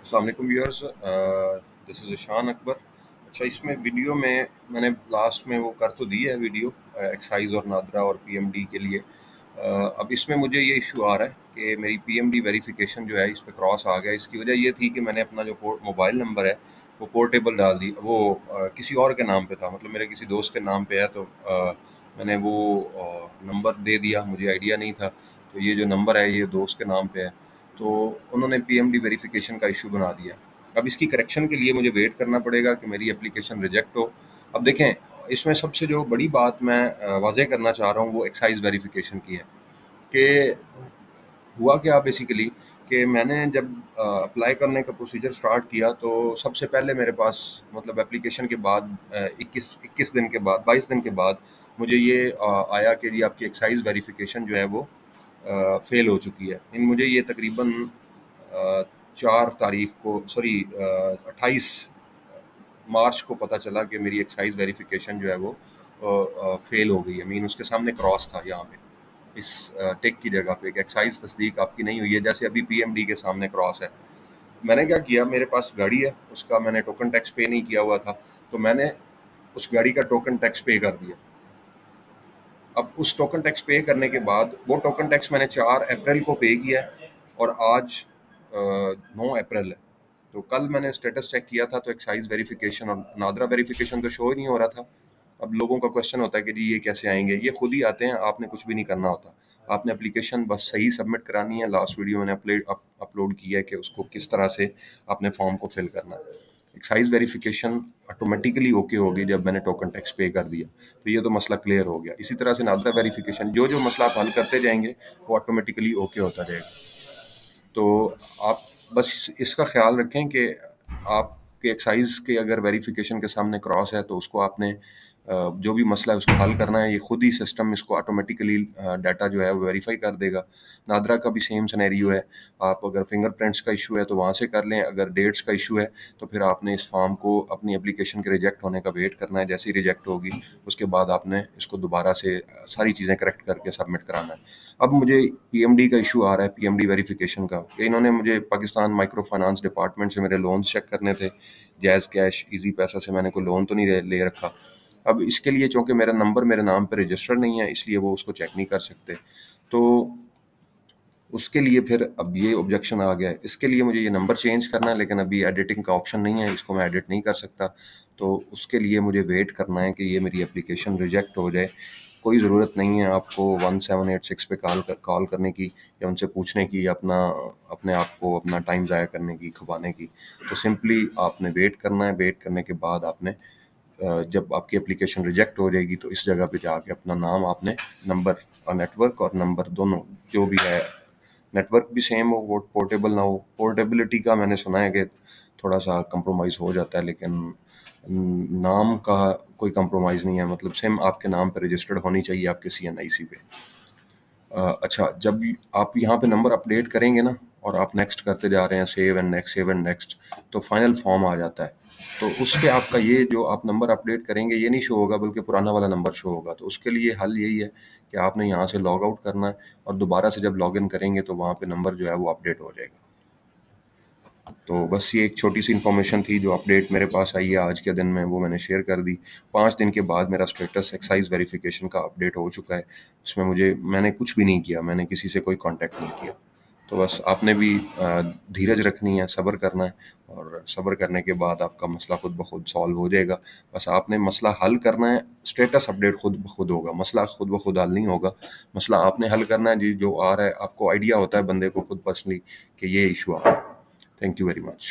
अस्सलाम वालेकुम viewers, this is Ishan Akbar. अच्छा, इसमें वीडियो में मैंने लास्ट में वो कर तो दी है वीडियो एक्साइज और नादरा और पीएमडी के लिए। अब इसमें मुझे ये इशू आ रहा है कि मेरी पीएमडी वेरिफिकेशन जो है इस पर क्रॉस आ गया। इसकी वजह ये थी कि मैंने अपना जो मोबाइल नंबर है वो पोर्टेबल डाल दी, वो किसी और के नाम पे था, मतलब मेरे किसी दोस्त के नाम पे है। तो मैंने वो नंबर दे दिया, मुझे आइडिया नहीं था। तो ये जो नंबर है ये दोस्त के नाम पे है, तो उन्होंने पीएमडी वेरिफिकेशन का इशू बना दिया। अब इसकी करेक्शन के लिए मुझे वेट करना पड़ेगा कि मेरी एप्लीकेशन रिजेक्ट हो। अब देखें, इसमें सबसे जो बड़ी बात मैं वाज़ेह करना चाह रहा हूँ वो एक्साइज वेरिफिकेशन की है कि हुआ क्या बेसिकली कि मैंने जब अप्लाई करने का प्रोसीजर स्टार्ट किया तो सबसे पहले मेरे पास, मतलब एप्लीकेशन के बाद 21 दिन के बाद, 22 दिन के बाद मुझे ये आया कि जी आपकी एक्साइज वेरिफिकेशन जो है वो फेल हो चुकी है। इन मुझे ये तकरीबन 4 तारीख को, सॉरी 28 मार्च को पता चला कि मेरी एक्साइज वेरिफिकेशन जो है वो फेल हो गई है। मीन उसके सामने क्रॉस था यहाँ पे, इस टिक की जगह पे, एक्साइज तस्दीक आपकी नहीं हुई है, जैसे अभी पीएमडी के सामने क्रॉस है। मैंने क्या किया, मेरे पास गाड़ी है, उसका मैंने टोकन टैक्स पे नहीं किया हुआ था, तो मैंने उस गाड़ी का टोकन टैक्स पे कर दिया। अब उस टोकन टैक्स पे करने के बाद, वो टोकन टैक्स मैंने 4 अप्रैल को पे किया और आज 9 अप्रैल है। तो कल मैंने स्टेटस चेक किया था तो एक्साइज वेरिफिकेशन और नादरा वेरिफिकेशन तो शो ही नहीं हो रहा था। अब लोगों का क्वेश्चन होता है कि जी ये कैसे आएंगे, ये खुद ही आते हैं, आपने कुछ भी नहीं करना होता। आपने एप्लीकेशन बस सही सबमिट करानी है। लास्ट वीडियो मैंने अपलोड किया है कि उसको किस तरह से अपने फॉर्म को फिल करना है। एक्साइज वेरिफिकेशन ऑटोमेटिकली ओके होगी जब मैंने टोकन टैक्स पे कर दिया, तो ये तो मसला क्लियर हो गया। इसी तरह से नादरा वेरिफिकेशन, जो जो मसला आप हल करते जाएंगे वो ऑटोमेटिकली ओके होता जाएगा। तो आप बस इसका ख्याल रखें कि आपके एक्साइज के अगर वेरिफिकेशन के सामने क्रॉस है तो उसको आपने जो भी मसला है उसको हल करना है। ये खुद ही सिस्टम इसको ऑटोमेटिकली डाटा जो है वो वेरीफाई कर देगा। नादरा का भी सेम सिनेरियो है। आप अगर फिंगरप्रिंट्स का इशू है तो वहाँ से कर लें, अगर डेट्स का इशू है तो फिर आपने इस फॉर्म को अपनी एप्लीकेशन के रिजेक्ट होने का वेट करना है। जैसे ही रिजेक्ट होगी उसके बाद आपने इसको दोबारा से सारी चीज़ें करेक्ट करके सबमिट कराना है। अब मुझे पीएमडी का इशू आ रहा है, पीएमडी वेरिफिकेशन का। इन्होंने मुझे पाकिस्तान माइक्रो फाइनेंस डिपार्टमेंट से मेरे लोन चेक करने थे। जैज़ कैश, इजी पैसा से मैंने कोई लोन तो नहीं ले रखा। अब इसके लिए चूँकि मेरा नंबर मेरे नाम पर रजिस्टर्ड नहीं है, इसलिए वो उसको चेक नहीं कर सकते। तो उसके लिए फिर अब ये ऑब्जेक्शन आ गया है। इसके लिए मुझे ये नंबर चेंज करना है, लेकिन अभी एडिटिंग का ऑप्शन नहीं है, इसको मैं एडिट नहीं कर सकता। तो उसके लिए मुझे वेट करना है कि ये मेरी एप्लीकेशन रिजेक्ट हो जाए। कोई ज़रूरत नहीं है आपको 1786 पे कॉल करने की या उनसे पूछने की, अपने आप को अपना टाइम ज़ाया करने की, खपाने की। तो सिंपली आपने वेट करना है। वेट करने के बाद आपने जब आपकी एप्लीकेशन रिजेक्ट हो जाएगी तो इस जगह पे जाके अपना नाम, आपने नंबर और नेटवर्क और नंबर दोनों जो भी है, नेटवर्क भी सेम हो, वो पोर्टेबल ना हो। पोर्टेबिलिटी का मैंने सुना है कि थोड़ा सा कंप्रोमाइज़ हो जाता है, लेकिन नाम का कोई कंप्रोमाइज़ नहीं है। मतलब सेम आपके नाम पे रजिस्टर्ड होनी चाहिए आपके CNIC पे। अच्छा, जब आप यहाँ पे नंबर अपडेट करेंगे ना और आप नेक्स्ट करते जा रहे हैं, save and next, save and next, तो फाइनल फॉर्म आ जाता है। तो उस पे आपका ये जो आप नंबर अपडेट करेंगे ये नहीं शो होगा, बल्कि पुराना वाला नंबर शो होगा। तो उसके लिए हल यही है कि आपने यहाँ से लॉग आउट करना है और दोबारा से जब लॉग इन करेंगे तो वहाँ पे नंबर जो है वो अपडेट हो जाएगा। तो बस ये एक छोटी सी इन्फॉर्मेशन थी जो अपडेट मेरे पास आई है आज के दिन में, वो मैंने शेयर कर दी। 5 दिन के बाद मेरा स्टेटस एक्साइज वेरिफिकेशन का अपडेट हो चुका है। इसमें मैंने कुछ भी नहीं किया, मैंने किसी से कोई कांटेक्ट नहीं किया। तो बस आपने भी धीरज रखनी है, सब्र करना है, और सब्र करने के बाद आपका मसला खुद ब खुद सॉल्व हो जाएगा। बस आपने मसला हल करना है। स्टेटस अपडेट खुद ब खुद होगा, मसला खुद ब खुद हल नहीं होगा। मसला आपने हल करना है। जी जो आ रहा है, आपको आइडिया होता है बंदे को खुद पर्सनली कि ये इशू आ रहा है। Thank you very much.